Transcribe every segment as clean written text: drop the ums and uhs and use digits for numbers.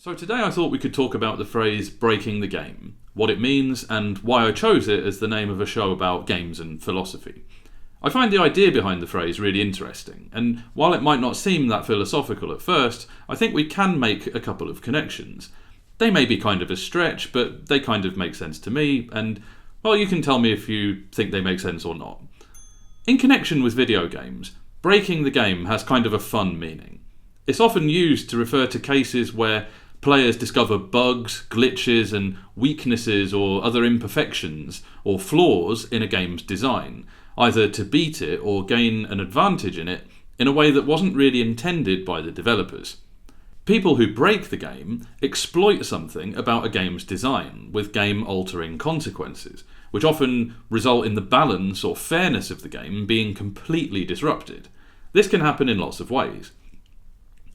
So today I thought we could talk about the phrase breaking the game, what it means, and why I chose it as the name of a show about games and philosophy. I find the idea behind the phrase really interesting, and while it might not seem that philosophical at first, I think we can make a couple of connections. They may be kind of a stretch, but they kind of make sense to me, and, well, you can tell me if you think they make sense or not. In connection with video games, breaking the game has kind of a fun meaning. It's often used to refer to cases where players discover bugs, glitches, and weaknesses or other imperfections or flaws in a game's design, either to beat it or gain an advantage in it in a way that wasn't really intended by the developers. People who break the game exploit something about a game's design with game-altering consequences, which often result in the balance or fairness of the game being completely disrupted. This can happen in lots of ways.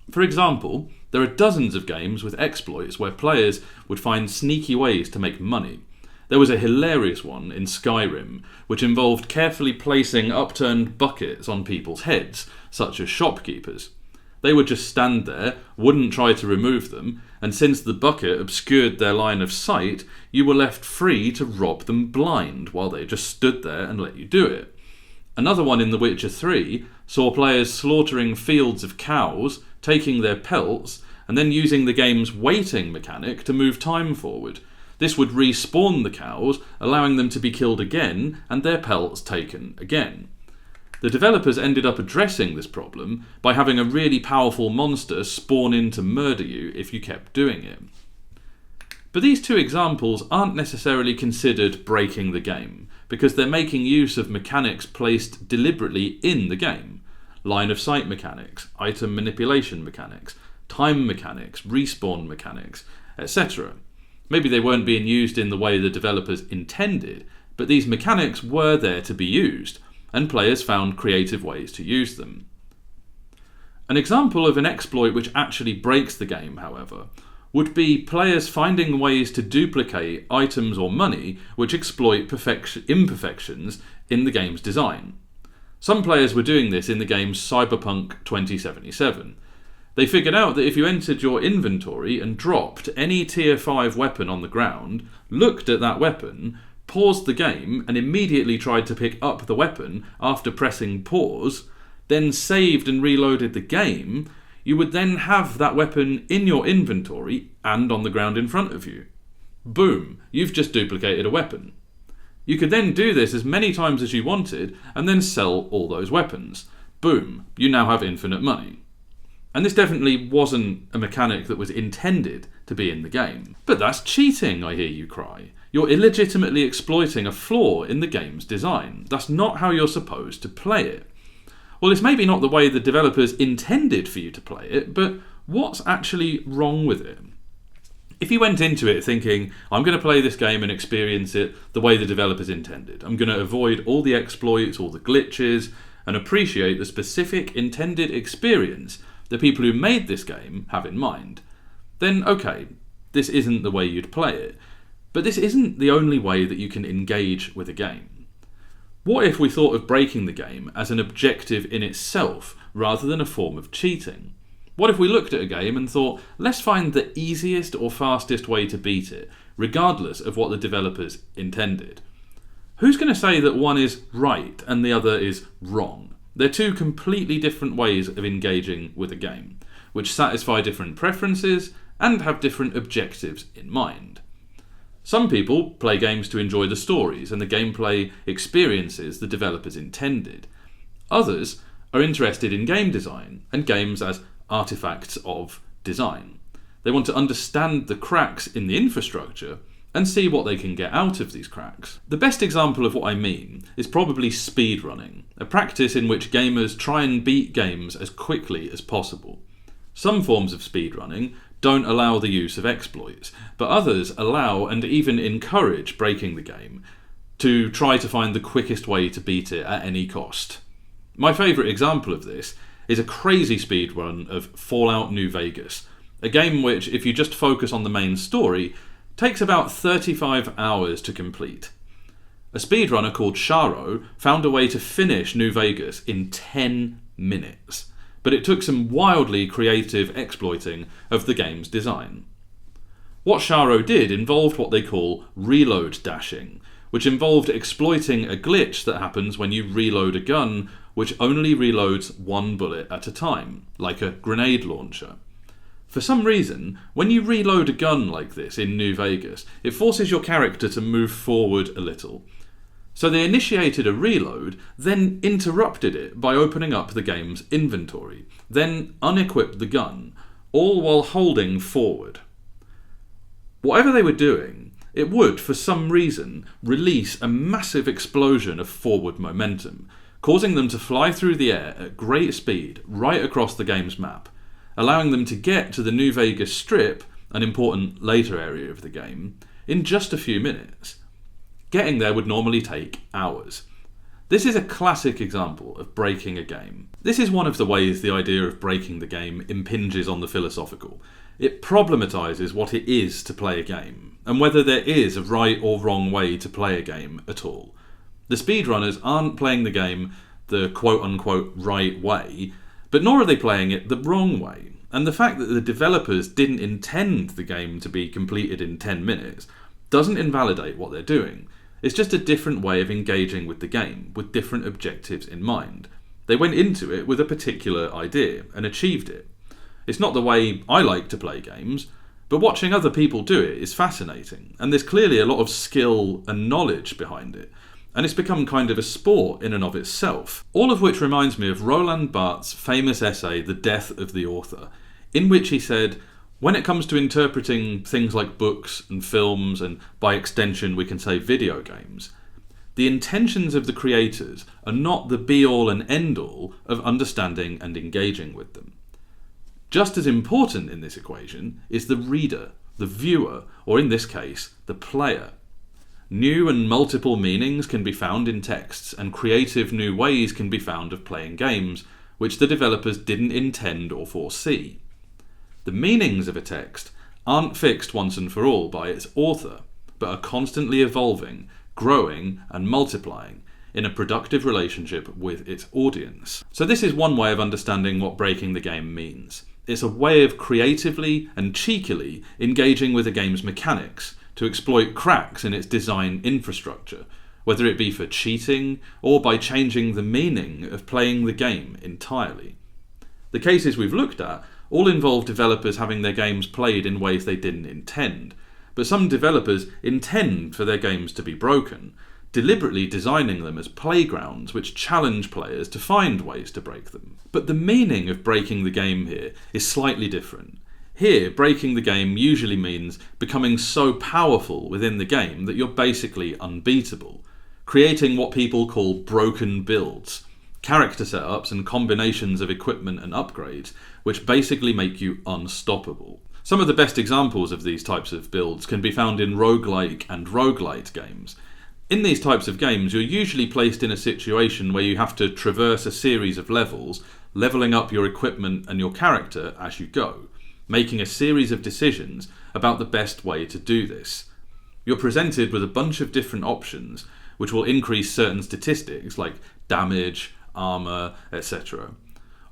For example, there are dozens of games with exploits where players would find sneaky ways to make money. There was a hilarious one in Skyrim, which involved carefully placing upturned buckets on people's heads, such as shopkeepers. They would just stand there, wouldn't try to remove them, and since the bucket obscured their line of sight, you were left free to rob them blind while they just stood there and let you do it. Another one in The Witcher 3 saw players slaughtering fields of cows, taking their pelts, and then using the game's waiting mechanic to move time forward. This would respawn the cows, allowing them to be killed again and their pelts taken again. The developers ended up addressing this problem by having a really powerful monster spawn in to murder you if you kept doing it. But these two examples aren't necessarily considered breaking the game, because they're making use of mechanics placed deliberately in the game. Line of sight mechanics, item manipulation mechanics, time mechanics, respawn mechanics, etc. Maybe they weren't being used in the way the developers intended, but these mechanics were there to be used, and players found creative ways to use them. An example of an exploit which actually breaks the game, however, would be players finding ways to duplicate items or money which exploit imperfections in the game's design. Some players were doing this in the game's Cyberpunk 2077. They figured out that if you entered your inventory and dropped any tier 5 weapon on the ground, looked at that weapon, paused the game and immediately tried to pick up the weapon after pressing pause, then saved and reloaded the game, you would then have that weapon in your inventory and on the ground in front of you. Boom, you've just duplicated a weapon. You could then do this as many times as you wanted and then sell all those weapons. Boom, you now have infinite money. And this definitely wasn't a mechanic that was intended to be in the game. But that's cheating, I hear you cry. You're illegitimately exploiting a flaw in the game's design. That's not how you're supposed to play it. Well, it's maybe not the way the developers intended for you to play it, but what's actually wrong with it? If you went into it thinking, I'm going to play this game and experience it the way the developers intended, I'm going to avoid all the exploits, all the glitches, and appreciate the specific intended experience the people who made this game have in mind, then okay, this isn't the way you'd play it. But this isn't the only way that you can engage with a game. What if we thought of breaking the game as an objective in itself rather than a form of cheating? What if we looked at a game and thought, let's find the easiest or fastest way to beat it, regardless of what the developers intended? Who's going to say that one is right and the other is wrong? They're two completely different ways of engaging with a game, which satisfy different preferences and have different objectives in mind. Some people play games to enjoy the stories and the gameplay experiences the developers intended. Others are interested in game design and games as artifacts of design. They want to understand the cracks in the infrastructure and see what they can get out of these cracks. The best example of what I mean is probably speedrunning, a practice in which gamers try and beat games as quickly as possible. Some forms of speedrunning don't allow the use of exploits, but others allow and even encourage breaking the game to try to find the quickest way to beat it at any cost. My favourite example of this is a crazy speedrun of Fallout New Vegas, a game which, if you just focus on the main story, takes about 35 hours to complete. A speedrunner called Sharo found a way to finish New Vegas in 10 minutes, but it took some wildly creative exploiting of the game's design. What Sharo did involved what they call reload dashing, which involved exploiting a glitch that happens when you reload a gun which only reloads one bullet at a time, like a grenade launcher. For some reason, when you reload a gun like this in New Vegas, it forces your character to move forward a little. So they initiated a reload, then interrupted it by opening up the game's inventory, then unequipped the gun, all while holding forward. Whatever they were doing, it would, for some reason, release a massive explosion of forward momentum, causing them to fly through the air at great speed right across the game's map, allowing them to get to the New Vegas Strip, an important later area of the game, in just a few minutes. Getting there would normally take hours. This is a classic example of breaking a game. This is one of the ways the idea of breaking the game impinges on the philosophical. It problematizes what it is to play a game, and whether there is a right or wrong way to play a game at all. The speedrunners aren't playing the game the quote-unquote right way, but nor are they playing it the wrong way. And the fact that the developers didn't intend the game to be completed in 10 minutes doesn't invalidate what they're doing. It's just a different way of engaging with the game, with different objectives in mind. They went into it with a particular idea and achieved it. It's not the way I like to play games, but watching other people do it is fascinating, and there's clearly a lot of skill and knowledge behind it, and it's become kind of a sport in and of itself. All of which reminds me of Roland Barthes' famous essay, The Death of the Author, in which he said, when it comes to interpreting things like books and films, and by extension we can say video games, the intentions of the creators are not the be-all and end-all of understanding and engaging with them. Just as important in this equation is the reader, the viewer, or in this case, the player. New and multiple meanings can be found in texts, and creative new ways can be found of playing games, which the developers didn't intend or foresee. The meanings of a text aren't fixed once and for all by its author, but are constantly evolving, growing, and multiplying in a productive relationship with its audience. So this is one way of understanding what breaking the game means. It's a way of creatively and cheekily engaging with a game's mechanics to exploit cracks in its design infrastructure, whether it be for cheating or by changing the meaning of playing the game entirely. The cases we've looked at all involve developers having their games played in ways they didn't intend, but some developers intend for their games to be broken, deliberately designing them as playgrounds which challenge players to find ways to break them. But the meaning of breaking the game here is slightly different. Here, breaking the game usually means becoming so powerful within the game that you're basically unbeatable, creating what people call broken builds, character setups and combinations of equipment and upgrades which basically make you unstoppable. Some of the best examples of these types of builds can be found in roguelike and roguelite games. In these types of games, you're usually placed in a situation where you have to traverse a series of levels, leveling up your equipment and your character as you go, making a series of decisions about the best way to do this. You're presented with a bunch of different options which will increase certain statistics like damage, armor, etc.,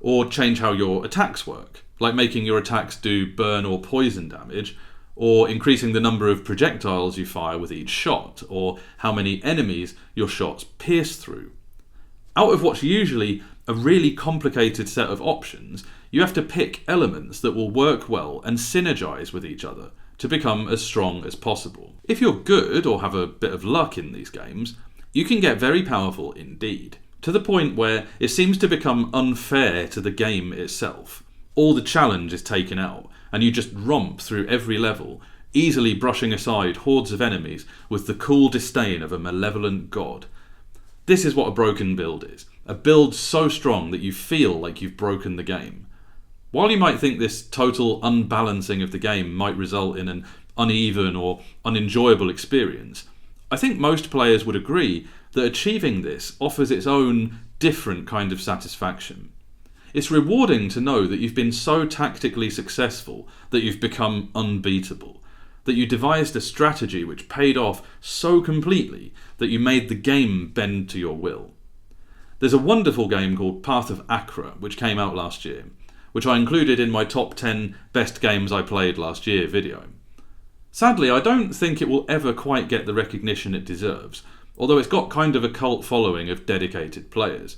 or change how your attacks work, like making your attacks do burn or poison damage, or increasing the number of projectiles you fire with each shot, or how many enemies your shots pierce through. Out of what's usually a really complicated set of options, you have to pick elements that will work well and synergize with each other to become as strong as possible. If you're good or have a bit of luck in these games, you can get very powerful indeed, to the point where it seems to become unfair to the game itself. All the challenge is taken out, and you just romp through every level, easily brushing aside hordes of enemies with the cool disdain of a malevolent god. This is what a broken build is, a build so strong that you feel like you've broken the game. While you might think this total unbalancing of the game might result in an uneven or unenjoyable experience, I think most players would agree that achieving this offers its own different kind of satisfaction. It's rewarding to know that you've been so tactically successful that you've become unbeatable, that you devised a strategy which paid off so completely that you made the game bend to your will. There's a wonderful game called Path of Achra, which came out last year, which I included in my top 10 best games I played last year video. Sadly, I don't think it will ever quite get the recognition it deserves, although it's got kind of a cult following of dedicated players.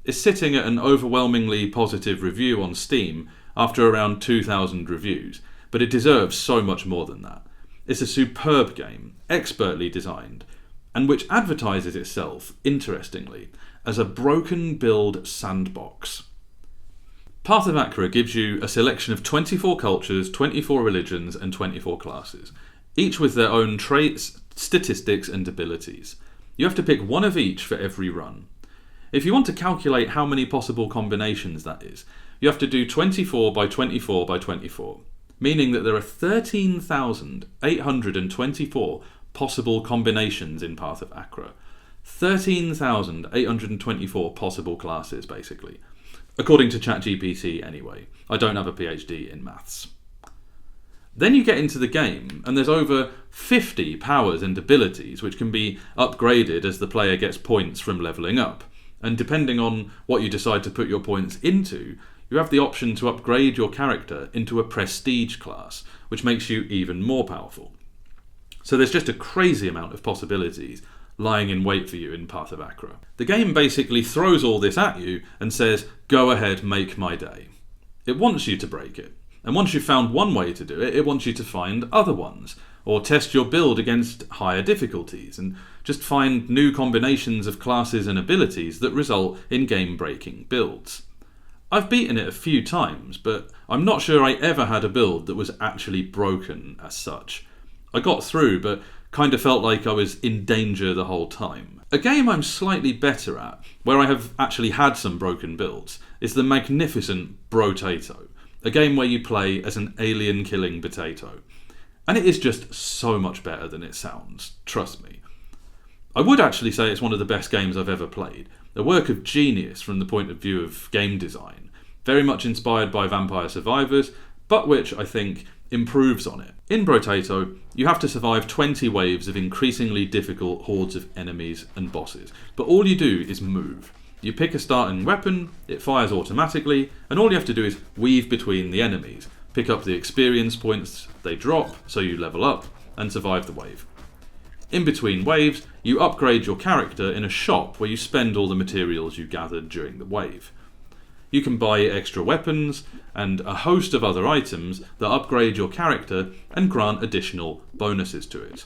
It's sitting at an overwhelmingly positive review on Steam after around 2,000 reviews, but it deserves so much more than that. It's a superb game, expertly designed, and which advertises itself, interestingly, as a broken build sandbox. Path of Achra gives you a selection of 24 cultures, 24 religions, and 24 classes, each with their own traits, statistics, and abilities. You have to pick one of each for every run. If you want to calculate how many possible combinations that is, you have to do 24 by 24 by 24, meaning that there are 13,824 possible combinations in Path of Achra. 13,824 possible classes, basically. According to ChatGPT, anyway. I don't have a PhD in maths. Then you get into the game, and there's over 50 powers and abilities which can be upgraded as the player gets points from levelling up. And depending on what you decide to put your points into, you have the option to upgrade your character into a prestige class, which makes you even more powerful. So there's just a crazy amount of possibilities lying in wait for you in Path of Achra. The game basically throws all this at you and says, go ahead, make my day. It wants you to break it. And once you've found one way to do it, it wants you to find other ones, or test your build against higher difficulties, and just find new combinations of classes and abilities that result in game-breaking builds. I've beaten it a few times, but I'm not sure I ever had a build that was actually broken as such. I got through, but kind of felt like I was in danger the whole time. A game I'm slightly better at, where I have actually had some broken builds, is the magnificent Brotato, a game where you play as an alien-killing potato. And it is just so much better than it sounds, trust me. I would actually say it's one of the best games I've ever played, a work of genius from the point of view of game design, very much inspired by Vampire Survivors, but which, I think, improves on it. In Brotato, you have to survive 20 waves of increasingly difficult hordes of enemies and bosses, but all you do is move. You pick a starting weapon, it fires automatically, and all you have to do is weave between the enemies, pick up the experience points they drop, so you level up, and survive the wave. In between waves, you upgrade your character in a shop where you spend all the materials you gathered during the wave. You can buy extra weapons and a host of other items that upgrade your character and grant additional bonuses to it.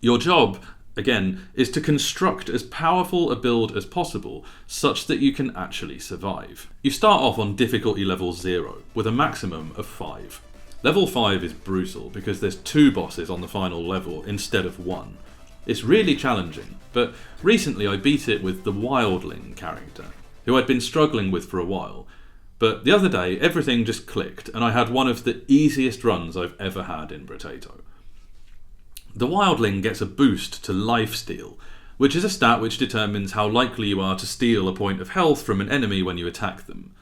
Your job, again, is to construct as powerful a build as possible such that you can actually survive. You start off on difficulty level 0 with a maximum of 5. Level 5 is brutal because there's 2 bosses on the final level instead of 1. It's really challenging, but recently I beat it with the Wildling character, who I'd been struggling with for a while. But the other day, everything just clicked, and I had one of the easiest runs I've ever had in Brotato. The Wildling gets a boost to lifesteal, which is a stat which determines how likely you are to steal a point of health from an enemy when you attack them.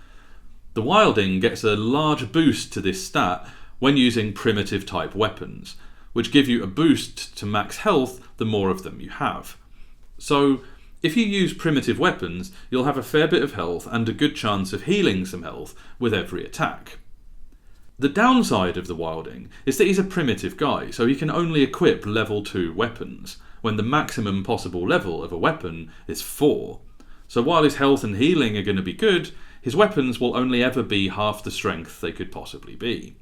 The Wildling gets a large boost to this stat when using primitive type weapons, which give you a boost to max health the more of them you have. So, if you use primitive weapons, you'll have a fair bit of health and a good chance of healing some health with every attack. The downside of the Wildling is that he's a primitive guy, so he can only equip level 2 weapons, when the maximum possible level of a weapon is 4. So while his health and healing are going to be good, his weapons will only ever be half the strength they could possibly be.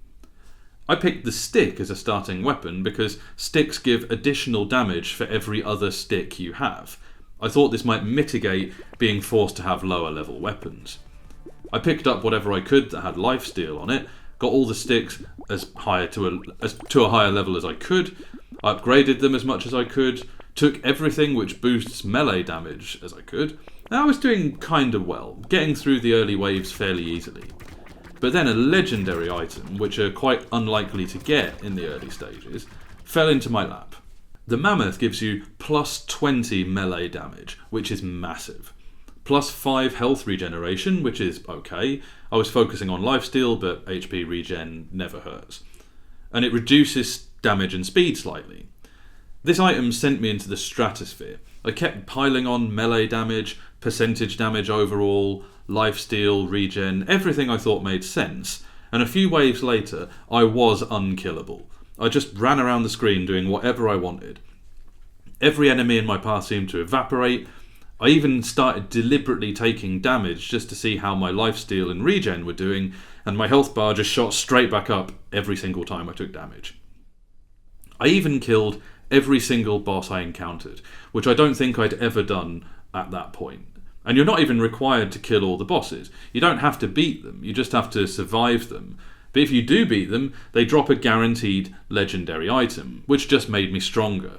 I picked the stick as a starting weapon because sticks give additional damage for every other stick you have. I thought this might mitigate being forced to have lower level weapons. I picked up whatever I could that had lifesteal on it, got all the sticks to a higher level as I could, upgraded them as much as I could, took everything which boosts melee damage as I could, and I was doing kinda well, getting through the early waves fairly easily. But then a legendary item, which are quite unlikely to get in the early stages, fell into my lap. The Mammoth gives you plus 20 melee damage, which is massive. Plus 5 health regeneration, which is okay. I was focusing on lifesteal, but HP regen never hurts. And it reduces damage and speed slightly. This item sent me into the stratosphere. I kept piling on melee damage, percentage damage overall, lifesteal, regen, everything I thought made sense, and a few waves later I was unkillable. I just ran around the screen doing whatever I wanted. Every enemy in my path seemed to evaporate. I even started deliberately taking damage just to see how my lifesteal and regen were doing, and my health bar just shot straight back up every single time I took damage. I even killed every single boss I encountered, which I don't think I'd ever done at that point. And you're not even required to kill all the bosses. You don't have to beat them, you just have to survive them. But if you do beat them, they drop a guaranteed legendary item, which just made me stronger.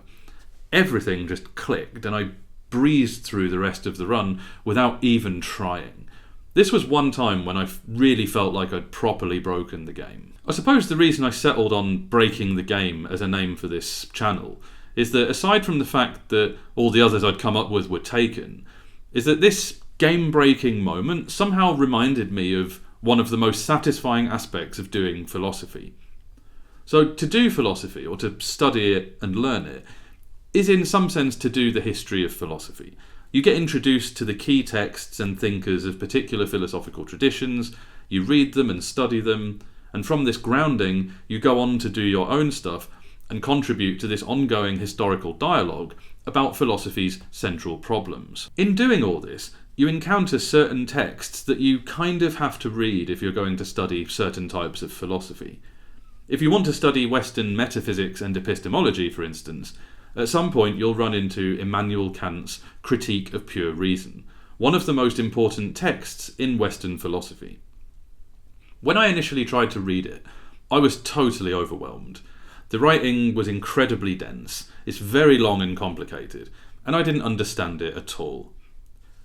Everything just clicked, and I breezed through the rest of the run without even trying. This was one time when I really felt like I'd properly broken the game. I suppose the reason I settled on Breaking the Game as a name for this channel is that, aside from the fact that all the others I'd come up with were taken, is that this game-breaking moment somehow reminded me of one of the most satisfying aspects of doing philosophy. So to do philosophy, or to study it and learn it, is in some sense to do the history of philosophy. You get introduced to the key texts and thinkers of particular philosophical traditions, you read them and study them, and from this grounding you go on to do your own stuff and contribute to this ongoing historical dialogue about philosophy's central problems. In doing all this, you encounter certain texts that you kind of have to read if you're going to study certain types of philosophy. If you want to study Western metaphysics and epistemology, for instance, at some point you'll run into Immanuel Kant's Critique of Pure Reason, one of the most important texts in Western philosophy. When I initially tried to read it, I was totally overwhelmed. The writing was incredibly dense, it's very long and complicated, and I didn't understand it at all.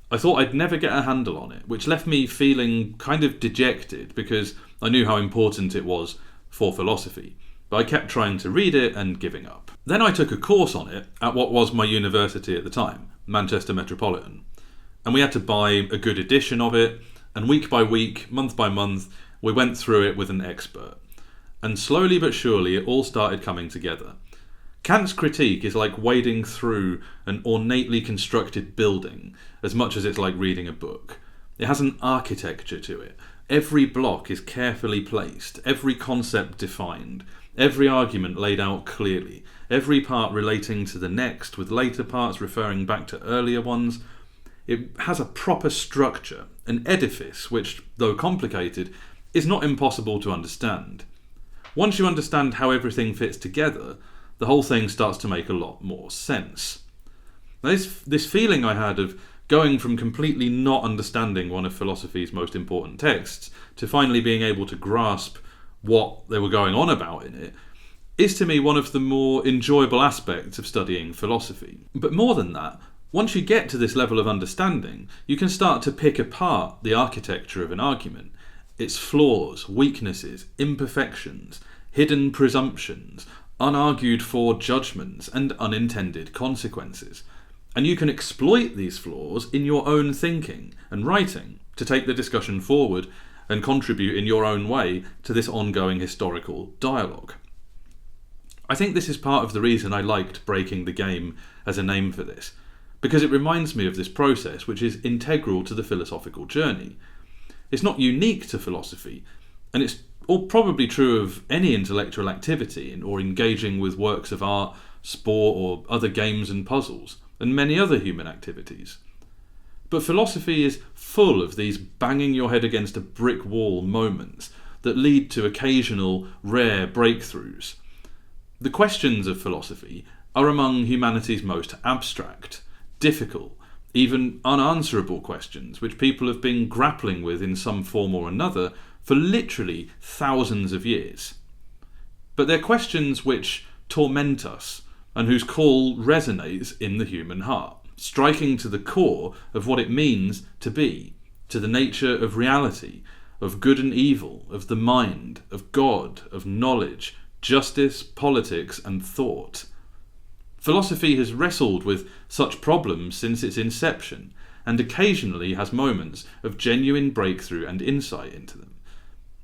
I thought I'd never get a handle on it, which left me feeling kind of dejected because I knew how important it was for philosophy, but I kept trying to read it and giving up. Then I took a course on it at what was my university at the time, Manchester Metropolitan, and we had to buy a good edition of it, and week by week, month by month, we went through it with an expert. And slowly but surely it all started coming together. Kant's critique is like wading through an ornately constructed building as much as it's like reading a book. It has an architecture to it. Every block is carefully placed, every concept defined, every argument laid out clearly, every part relating to the next, with later parts referring back to earlier ones. It has a proper structure, an edifice which, though complicated, is not impossible to understand. Once you understand how everything fits together, the whole thing starts to make a lot more sense. Now, this feeling I had of going from completely not understanding one of philosophy's most important texts to finally being able to grasp what they were going on about in it is to me one of the more enjoyable aspects of studying philosophy. But more than that, once you get to this level of understanding, you can start to pick apart the architecture of an argument, its flaws, weaknesses, imperfections, hidden presumptions, unargued for judgments, and unintended consequences. And you can exploit these flaws in your own thinking and writing to take the discussion forward and contribute in your own way to this ongoing historical dialogue. I think this is part of the reason I liked Breaking the Game as a name for this, because it reminds me of this process which is integral to the philosophical journey. It's not unique to philosophy, and it's all probably true of any intellectual activity or engaging with works of art, sport, or other games and puzzles, and many other human activities. But philosophy is full of these banging your head against a brick wall moments that lead to occasional, rare breakthroughs. The questions of philosophy are among humanity's most abstract, difficult, even unanswerable questions which people have been grappling with in some form or another for literally thousands of years. But they're questions which torment us and whose call resonates in the human heart, striking to the core of what it means to be, to the nature of reality, of good and evil, of the mind, of God, of knowledge, justice, politics, and thought. Philosophy has wrestled with such problems since its inception, and occasionally has moments of genuine breakthrough and insight into them,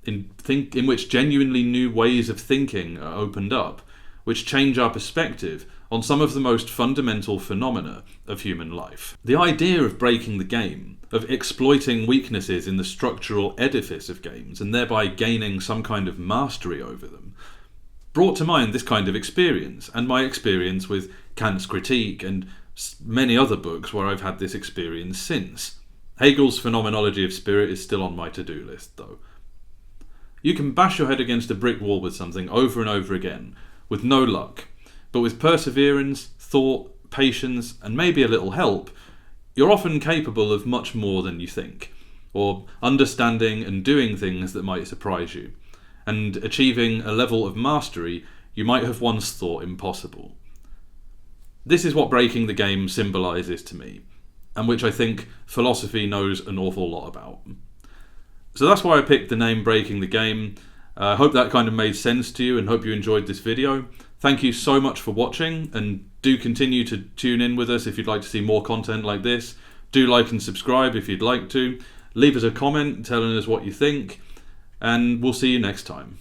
in which genuinely new ways of thinking are opened up, which change our perspective on some of the most fundamental phenomena of human life. The idea of breaking the game, of exploiting weaknesses in the structural edifice of games and thereby gaining some kind of mastery over them, brought to mind this kind of experience, and my experience with Kant's Critique and many other books where I've had this experience since. Hegel's Phenomenology of Spirit is still on my to-do list, though. You can bash your head against a brick wall with something over and over again, with no luck, but with perseverance, thought, patience, and maybe a little help, you're often capable of much more than you think, or understanding and doing things that might surprise you, and achieving a level of mastery you might have once thought impossible. This is what breaking the game symbolises to me, and which I think philosophy knows an awful lot about. So that's why I picked the name Breaking the Game. I hope that kind of made sense to you and hope you enjoyed this video. Thank you so much for watching, and do continue to tune in with us if you'd like to see more content like this. Do like and subscribe if you'd like to. Leave us a comment telling us what you think, and we'll see you next time.